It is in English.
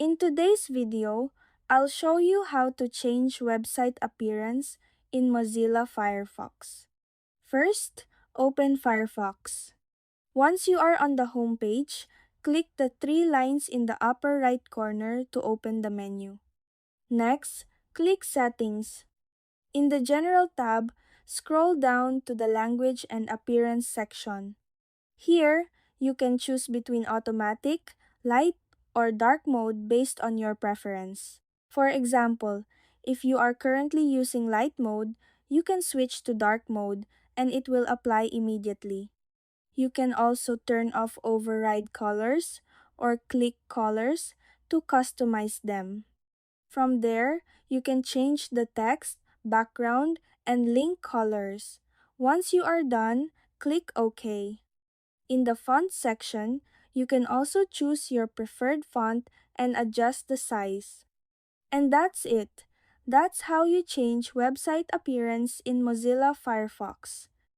In today's video, I'll show you how to change website appearance in Mozilla Firefox. First, open Firefox. Once you are on the home page, click the three lines in the upper right corner to open the menu. Next, click Settings. In the General tab, scroll down to the Language and Appearance section. Here, you can choose between automatic, light, or dark mode based on your preference. For example, if you are currently using light mode, you can switch to dark mode and it will apply immediately. You can also turn off override colors or click colors to customize them. From there, you can change the text, background, and link colors. Once you are done, click OK. In the font section, you can also choose your preferred font and adjust the size. And that's it. That's how you change website appearance in Mozilla Firefox.